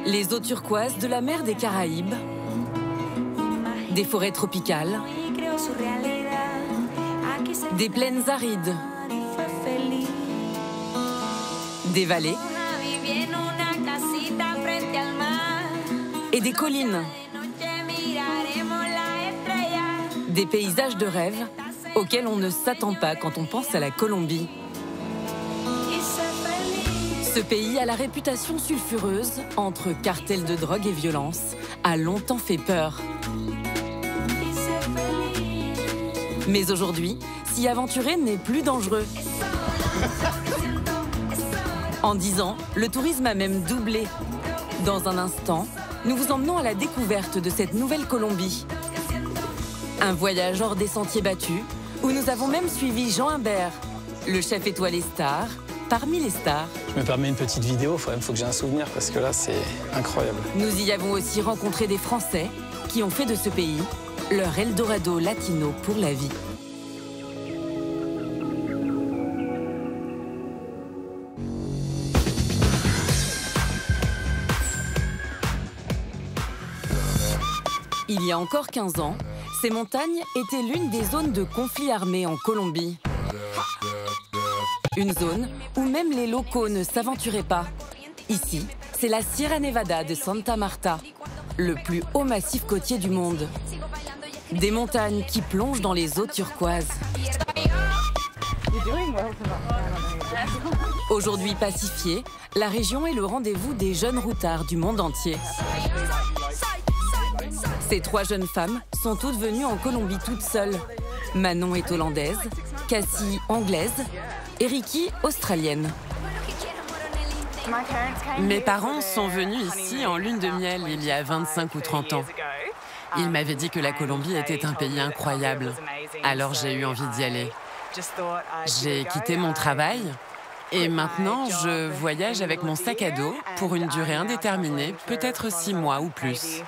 Les eaux turquoises de la mer des Caraïbes, des forêts tropicales, des plaines arides, des vallées et des collines. Des paysages de rêve auxquels on ne s'attend pas quand on pense à la Colombie. Ce pays à la réputation sulfureuse, entre cartels de drogue et violence, a longtemps fait peur. Mais aujourd'hui, s'y aventurer n'est plus dangereux. En 10 ans, le tourisme a même doublé. Dans un instant, nous vous emmenons à la découverte de cette nouvelle Colombie. Un voyage hors des sentiers battus, où nous avons même suivi Jean Humbert, le chef étoilé star, parmi les stars. Je me permets une petite vidéo, il faut que j'ai un souvenir parce que là, c'est incroyable. Nous y avons aussi rencontré des Français qui ont fait de ce pays leur Eldorado latino pour la vie. Il y a encore 15 ans, ces montagnes étaient l'une des zones de conflit armé en Colombie. Une zone où même les locaux ne s'aventuraient pas. Ici, c'est la Sierra Nevada de Santa Marta, le plus haut massif côtier du monde. Des montagnes qui plongent dans les eaux turquoises. Aujourd'hui pacifiée, la région est le rendez-vous des jeunes routards du monde entier. Ces 3 jeunes femmes sont toutes venues en Colombie toutes seules. Manon est hollandaise, Cassie anglaise et Ricky australienne. Mes parents sont venus ici en lune de miel il y a 25 ou 30 ans. Ils m'avaient dit que la Colombie était un pays incroyable. Alors j'ai eu envie d'y aller. J'ai quitté mon travail et maintenant je voyage avec mon sac à dos pour une durée indéterminée, peut-être 6 mois ou plus.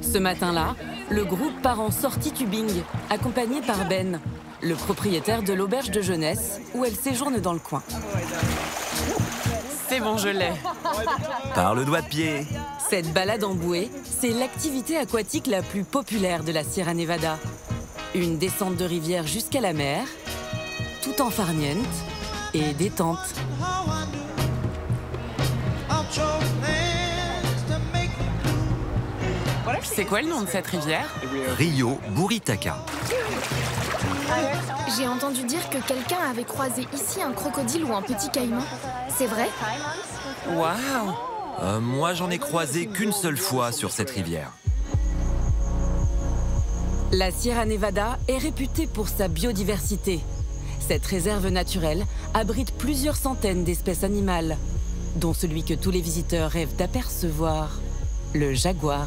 Ce matin-là, le groupe part en sortie tubing, accompagné par Ben, le propriétaire de l'auberge de jeunesse où elle séjourne dans le coin. C'est bon, je l'ai. Par le doigt de pied. Cette balade en bouée, c'est l'activité aquatique la plus populaire de la Sierra Nevada. Une descente de rivière jusqu'à la mer, tout en farniente et détente. C'est quoi le nom de cette rivière? Rio Buritaca. J'ai entendu dire que quelqu'un avait croisé ici un crocodile ou un petit caïman. C'est vrai? Waouh! Moi, j'en ai croisé qu'une seule fois sur cette rivière. La Sierra Nevada est réputée pour sa biodiversité. Cette réserve naturelle abrite plusieurs centaines d'espèces animales, dont celui que tous les visiteurs rêvent d'apercevoir, le jaguar.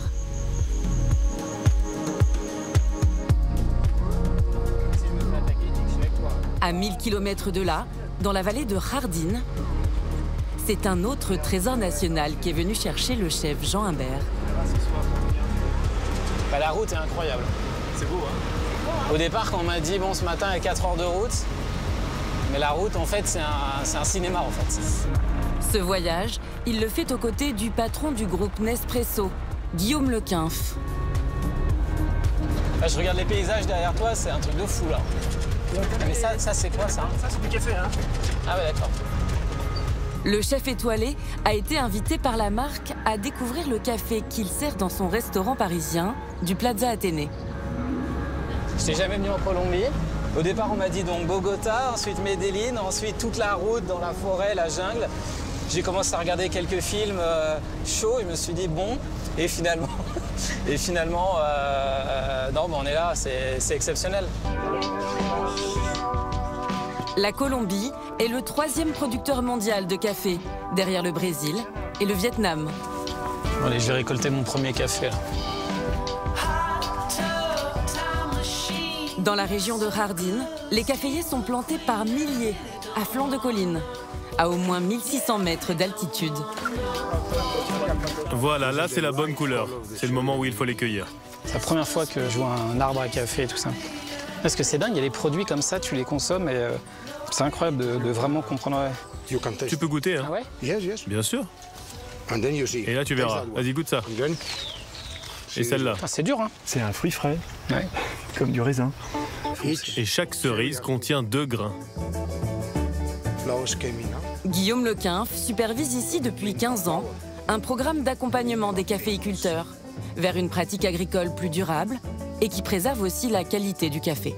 À 1000 km de là, dans la vallée de Jardín, c'est un autre trésor national qui est venu chercher le chef Jean Humbert. La route est incroyable. C'est beau, hein? Au départ, quand on m'a dit, bon, ce matin, il y a 4 heures de route, mais la route, en fait, c'est un cinéma, en fait. Ce voyage, il le fait aux côtés du patron du groupe Nespresso, Guillaume Lequinf. Là, je regarde les paysages derrière toi, c'est un truc de fou, là. Mais ça c'est quoi, ça? Ça, c'est du café, hein? Ah ouais, d'accord. Le chef étoilé a été invité par la marque à découvrir le café qu'il sert dans son restaurant parisien du Plaza Athénée. Je n'étais jamais venu en Colombie. Au départ, on m'a dit donc Bogota, ensuite Medellín, ensuite toute la route dans la forêt, la jungle. J'ai commencé à regarder quelques films chauds et je me suis dit bon. Et finalement, non, on est là, c'est exceptionnel. La Colombie est le 3e producteur mondial de café, derrière le Brésil et le Vietnam. Allez, je vais récolter mon premier café, là. Dans la région de Jardín, les caféiers sont plantés par milliers, à flanc de colline, à au moins 1600 mètres d'altitude. Voilà, là c'est la bonne couleur. C'est le moment où il faut les cueillir. C'est la première fois que je vois un arbre à café et tout ça. Parce que c'est dingue, il y a des produits comme ça, tu les consommes et c'est incroyable de vraiment comprendre. Tu peux goûter, hein? Ah ouais? Bien sûr. Et là, tu verras. Vas-y, goûte ça. Et celle-là. Ah, c'est dur, hein? C'est un fruit frais, Ouais. comme du raisin. Et chaque cerise contient 2 grains. Guillaume Lequinf supervise ici depuis 15 ans un programme d'accompagnement des caféiculteurs vers une pratique agricole plus durable et qui préserve aussi la qualité du café.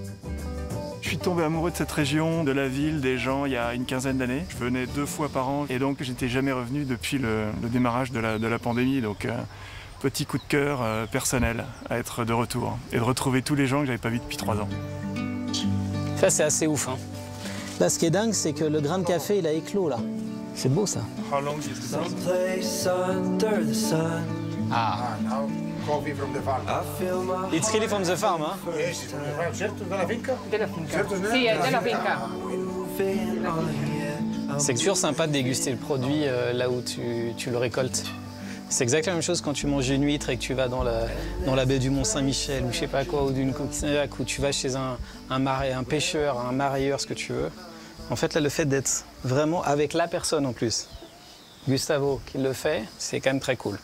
Je suis tombé amoureux de cette région, de la ville, des gens, il y a une quinzaine d'années. Je venais 2 fois par an et donc j'étais jamais revenu depuis le démarrage de la pandémie. Donc petit coup de cœur personnel à être de retour et de retrouver tous les gens que j'avais pas vus depuis 3 ans. Ça, c'est assez ouf, hein. Là, ce qui est dingue, c'est que le grain de café, il a éclos, là. C'est beau, ça. Ah. It's really from the farm, hein? C'est toujours sympa de déguster le produit là où tu le récoltes. C'est exactement la même chose quand tu manges une huître et que tu vas dans la baie du Mont-Saint-Michel ou je sais pas quoi, ou d'une coquillac, ou tu vas chez un pêcheur, un marailleur, ce que tu veux. En fait, là, le fait d'être vraiment avec la personne en plus, Gustavo qui le fait, c'est quand même très cool.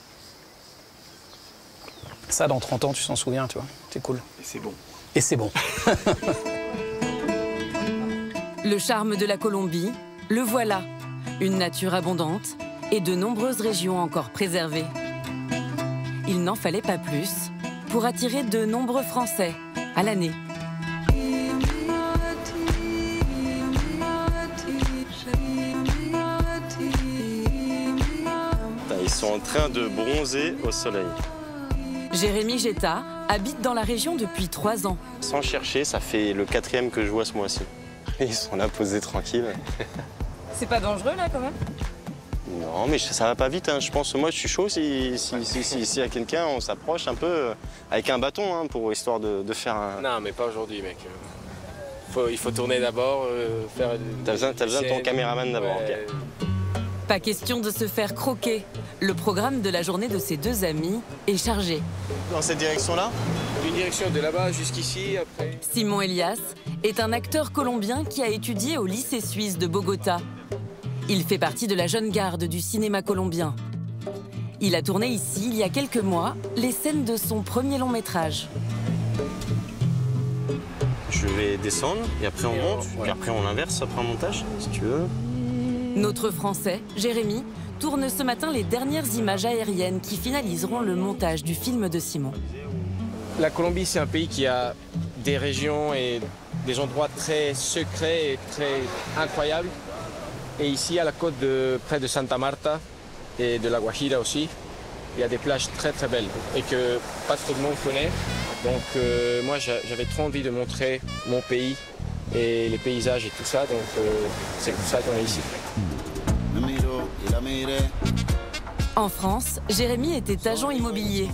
Ça, dans 30 ans, tu s'en souviens, tu vois. C'est cool. Et c'est bon. Et c'est bon. Le charme de la Colombie, le voilà. Une nature abondante et de nombreuses régions encore préservées. Il n'en fallait pas plus pour attirer de nombreux Français à l'année. Ils sont en train de bronzer au soleil. Jérémy Getta habite dans la région depuis 3 ans. Sans chercher, ça fait le 4e que je vois ce mois-ci. Ils sont là posés tranquilles. C'est pas dangereux là quand même? Non, mais ça va pas vite. Hein. Je pense, moi, je suis chaud si y a quelqu'un, on s'approche un peu avec un bâton hein, pour histoire de faire un. Non, mais pas aujourd'hui, mec. Il faut tourner d'abord, faire. T'as besoin de ton caméraman d'abord. Okay. Pas question de se faire croquer. Le programme de la journée de ces 2 amis est chargé. Dans cette direction-là? Une direction de là-bas jusqu'ici, après. Simon Elias est un acteur colombien qui a étudié au lycée suisse de Bogota. Il fait partie de la jeune garde du cinéma colombien. Il a tourné ici, il y a quelques mois, les scènes de son premier long métrage. Je vais descendre et après on monte, puis après on inverse après un montage, si tu veux. Notre Français, Jérémy, tourne ce matin les dernières images aériennes qui finaliseront le montage du film de Simon. La Colombie, c'est un pays qui a des régions et des endroits très secrets et très incroyables. Et ici, à la côte près de Santa Marta et de la Guajira aussi, il y a des plages très très belles et que pas trop de monde connaît. Donc moi, j'avais trop envie de montrer mon pays et les paysages et tout ça. Donc c'est pour ça qu'on est ici. En France, Jérémy était agent immobilier.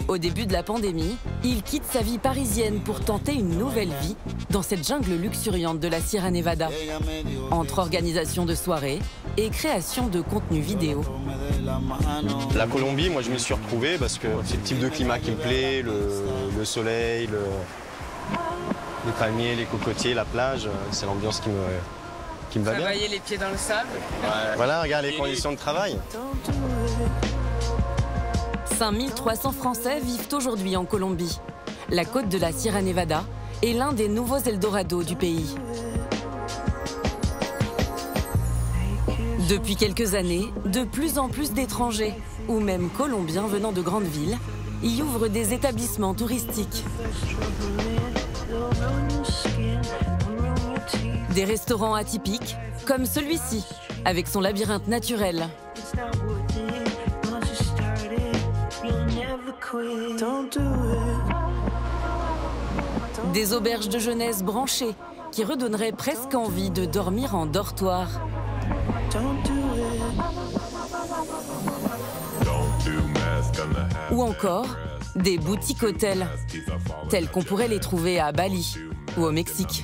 Au début de la pandémie, il quitte sa vie parisienne pour tenter une nouvelle vie dans cette jungle luxuriante de la Sierra Nevada. Entre organisation de soirées et création de contenu vidéo. La Colombie, moi je me suis retrouvé parce que c'est le type de climat qui me plaît, le soleil, les palmiers, les cocotiers, la plage, c'est l'ambiance qui me va bien. Travailler les pieds dans le sable. Ouais. Voilà, regarde les conditions de travail. 5300 Français vivent aujourd'hui en Colombie. La côte de la Sierra Nevada est l'un des nouveaux Eldorado du pays. Depuis quelques années, de plus en plus d'étrangers, ou même Colombiens venant de grandes villes, y ouvrent des établissements touristiques. Des restaurants atypiques, comme celui-ci, avec son labyrinthe naturel. Des auberges de jeunesse branchées qui redonneraient presque envie de dormir en dortoir. Ou encore des boutiques hôtels, tels qu'on pourrait les trouver à Bali ou au Mexique.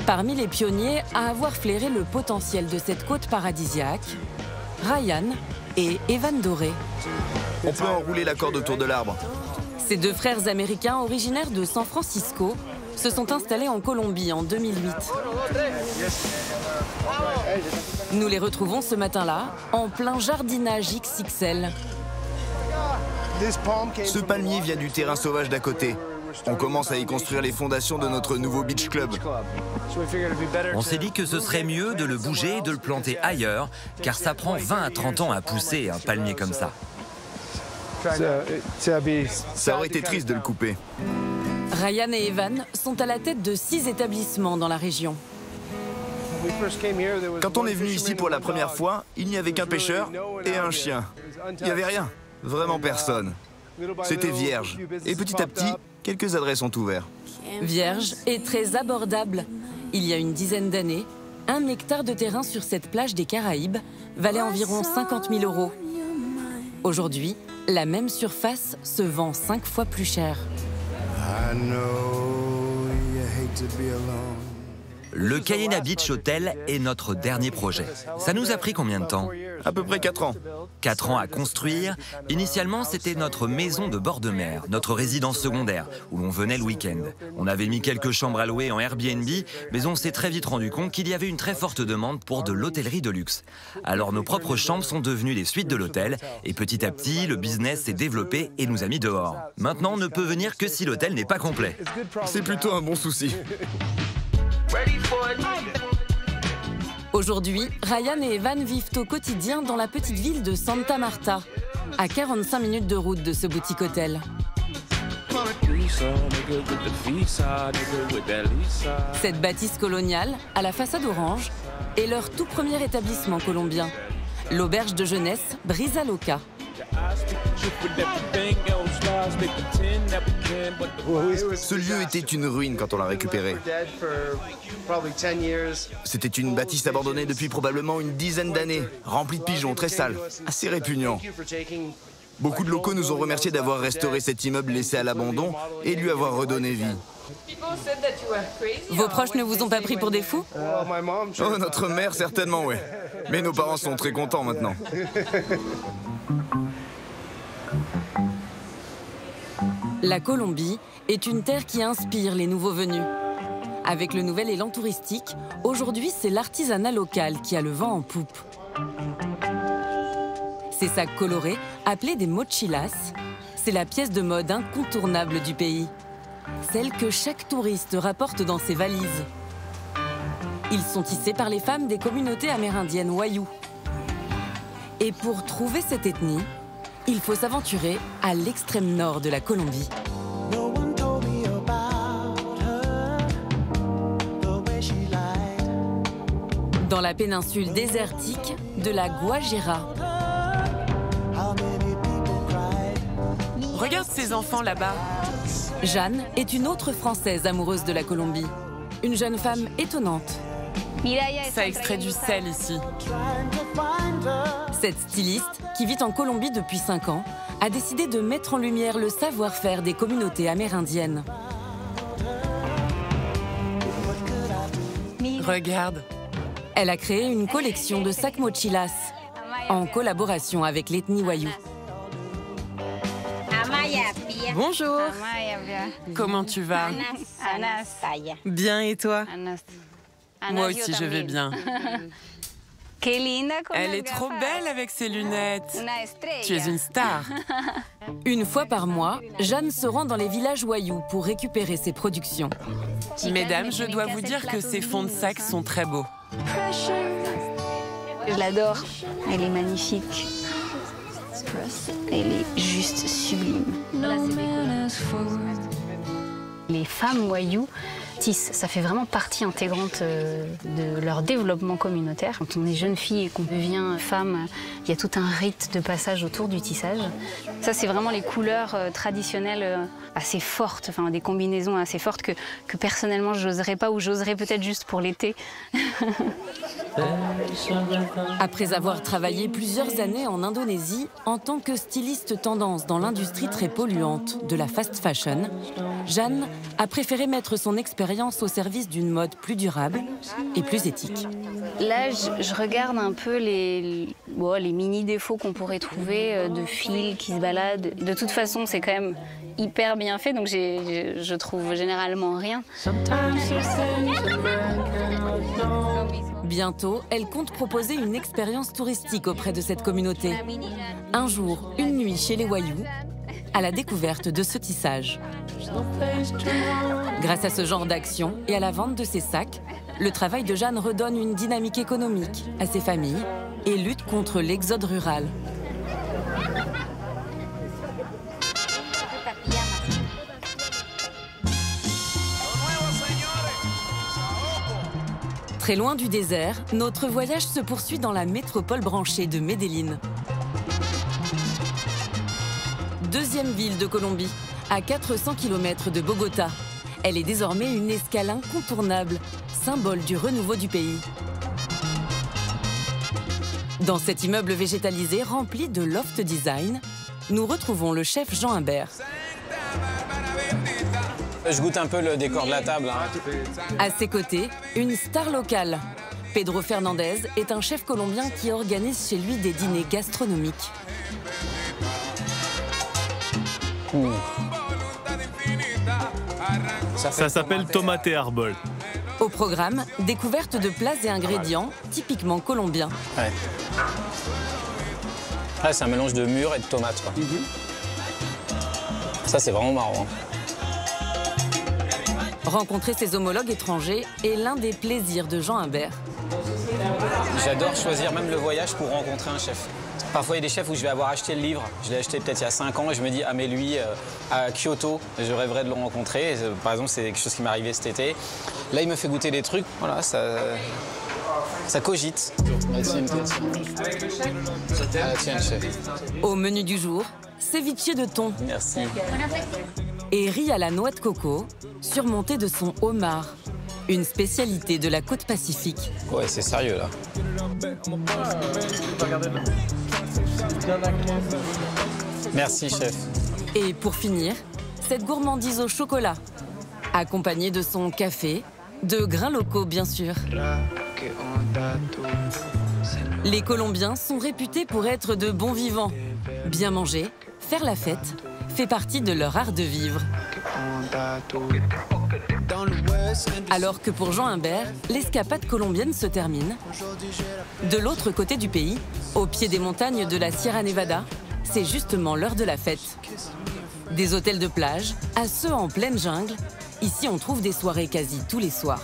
Parmi les pionniers à avoir flairé le potentiel de cette côte paradisiaque, Ryan et Evan Doré. On peut enrouler la corde autour de l'arbre. Ces deux frères américains originaires de San Francisco se sont installés en Colombie en 2008. Nous les retrouvons ce matin-là, en plein jardinage XXL. Ce palmier vient du terrain sauvage d'à côté. On commence à y construire les fondations de notre nouveau beach club. On s'est dit que ce serait mieux de le bouger et de le planter ailleurs, car ça prend 20 à 30 ans à pousser un palmier comme ça. Ça aurait été triste de le couper. Ryan et Evan sont à la tête de 6 établissements dans la région. Quand on est venu ici pour la première fois, il n'y avait qu'un pêcheur et un chien. Il n'y avait rien, vraiment personne. C'était vierge. Et petit à petit, quelques adresses ont ouvert. Vierge et très abordable. Il y a une dizaine d'années, 1 hectare de terrain sur cette plage des Caraïbes valait environ 50 000 €. Aujourd'hui, la même surface se vend 5 fois plus cher. Le Cayena Beach Hotel est notre dernier projet. Ça nous a pris combien de temps? À peu près 4 ans. 4 ans à construire. Initialement, c'était notre maison de bord de mer, notre résidence secondaire, où l'on venait le week-end. On avait mis quelques chambres à louer en Airbnb, mais on s'est très vite rendu compte qu'il y avait une très forte demande pour de l'hôtellerie de luxe. Alors nos propres chambres sont devenues les suites de l'hôtel, et petit à petit, le business s'est développé et nous a mis dehors. Maintenant, on ne peut venir que si l'hôtel n'est pas complet. C'est plutôt un bon souci. Aujourd'hui, Ryan et Evan vivent au quotidien dans la petite ville de Santa Marta, à 45 minutes de route de ce boutique hôtel. Cette bâtisse coloniale, à la façade orange, est leur tout premier établissement colombien, l'auberge de jeunesse Brisa Loca. Ce lieu était une ruine quand on l'a récupéré. C'était une bâtisse abandonnée depuis probablement une dizaine d'années, remplie de pigeons, très sale, assez répugnant. Beaucoup de locaux nous ont remerciés d'avoir restauré cet immeuble laissé à l'abandon et de lui avoir redonné vie. Vos proches ne vous ont pas pris pour des fous? Oh, notre mère, certainement, ouais. Mais nos parents sont très contents maintenant. La Colombie est une terre qui inspire les nouveaux venus. Avec le nouvel élan touristique, aujourd'hui c'est l'artisanat local qui a le vent en poupe. Ces sacs colorés, appelés des mochilas, c'est la pièce de mode incontournable du pays. Celle que chaque touriste rapporte dans ses valises. Ils sont tissés par les femmes des communautés amérindiennes Wayuu. Et pour trouver cette ethnie, il faut s'aventurer à l'extrême nord de la Colombie. Dans la péninsule désertique de la Guajira. Regarde ces enfants là-bas. Jeanne est une autre Française amoureuse de la Colombie. Une jeune femme étonnante. Ça extrait du sel ici. Cette styliste, qui vit en Colombie depuis 5 ans, a décidé de mettre en lumière le savoir-faire des communautés amérindiennes. Regarde. Elle a créé une collection de sacs mochilas en collaboration avec l'ethnie Wayuu. Bonjour. Comment tu vas? Bien, et toi? Moi aussi, je vais bien. Elle est trop belle avec ses lunettes. Tu es une star. Une fois par mois, Jeanne se rend dans les villages Wayuu pour récupérer ses productions. Mesdames, je dois vous dire que ces fonds de sac sont très beaux. Je l'adore. Elle est magnifique. Elle est juste sublime. Les femmes Wayuu tissent, ça fait vraiment partie intégrante de leur développement communautaire. Quand on est jeune fille et qu'on devient femme, il y a tout un rite de passage autour du tissage. Ça, c'est vraiment les couleurs traditionnelles assez fortes, enfin des combinaisons assez fortes que personnellement j'oserais pas, ou j'oserais peut-être juste pour l'été. Après avoir travaillé plusieurs années en Indonésie en tant que styliste tendance dans l'industrie très polluante de la fast fashion, Jeanne a préféré mettre son expérience au service d'une mode plus durable et plus éthique. Là, je regarde un peu les mini-défauts qu'on pourrait trouver de fils qui se baladent. De toute façon, c'est quand même hyper bien fait, donc je trouve généralement rien. Bientôt, elle compte proposer une expérience touristique auprès de cette communauté. Un jour, une nuit chez les Wayuu, à la découverte de ce tissage. Grâce à ce genre d'action et à la vente de ces sacs, le travail de Jeanne redonne une dynamique économique à ses familles et lutte contre l'exode rural. Très loin du désert, notre voyage se poursuit dans la métropole branchée de Medellín. Deuxième ville de Colombie, à 400 km de Bogota. Elle est désormais une escale incontournable, symbole du renouveau du pays. Dans cet immeuble végétalisé rempli de loft design, nous retrouvons le chef Jean Humbert. Je goûte un peu le décor de la table. À ses côtés, une star locale. Pedro Fernandez est un chef colombien qui organise chez lui des dîners gastronomiques. Ça s'appelle tomate et arbol. Au programme, découverte de plats et ingrédients typiquement colombiens. Ouais. Ah, c'est un mélange de mûres et de tomates, quoi. Ça, c'est vraiment marrant. Rencontrer ses homologues étrangers est l'un des plaisirs de Jean Humbert. J'adore choisir même le voyage pour rencontrer un chef. Parfois, il y a des chefs où je vais avoir acheté le livre. Je l'ai acheté peut-être il y a 5 ans et je me dis, ah mais lui, à Kyoto, je rêverais de le rencontrer. Par exemple, c'est quelque chose qui m'est arrivé cet été. Là, il me fait goûter des trucs. Voilà, ça cogite. Tiens, chef. Au menu du jour, ceviche de thon. Merci. Et riz à la noix de coco, surmonté de son homard. Une spécialité de la côte pacifique. Ouais, c'est sérieux, là. Merci, chef. Et pour finir, cette gourmandise au chocolat, accompagnée de son café, de grains locaux, bien sûr. Les Colombiens sont réputés pour être de bons vivants. Bien manger, faire la fête, fait partie de leur art de vivre. Alors que pour Jean Humbert, l'escapade colombienne se termine. De l'autre côté du pays, au pied des montagnes de la Sierra Nevada, c'est justement l'heure de la fête. Des hôtels de plage à ceux en pleine jungle, ici on trouve des soirées quasi tous les soirs.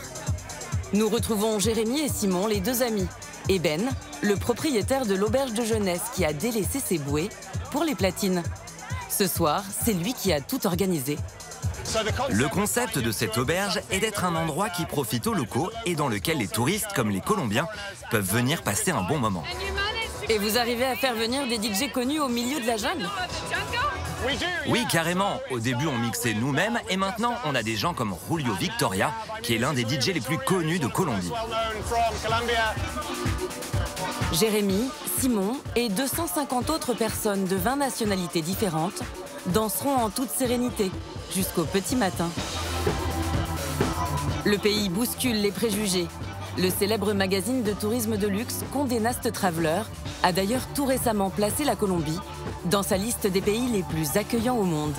Nous retrouvons Jérémy et Simon, les deux amis, et Ben, le propriétaire de l'auberge de jeunesse qui a délaissé ses bouées pour les platines. Ce soir, c'est lui qui a tout organisé. Le concept de cette auberge est d'être un endroit qui profite aux locaux et dans lequel les touristes, comme les Colombiens, peuvent venir passer un bon moment. Et vous arrivez à faire venir des DJ connus au milieu de la jungle? Oui, carrément. Au début, on mixait nous-mêmes et maintenant, on a des gens comme Julio Victoria, qui est l'un des DJ les plus connus de Colombie. Jérémy, Simon et 250 autres personnes de 20 nationalités différentes danseront en toute sérénité jusqu'au petit matin. Le pays bouscule les préjugés. Le célèbre magazine de tourisme de luxe Condé Nast Traveler a d'ailleurs tout récemment placé la Colombie dans sa liste des pays les plus accueillants au monde.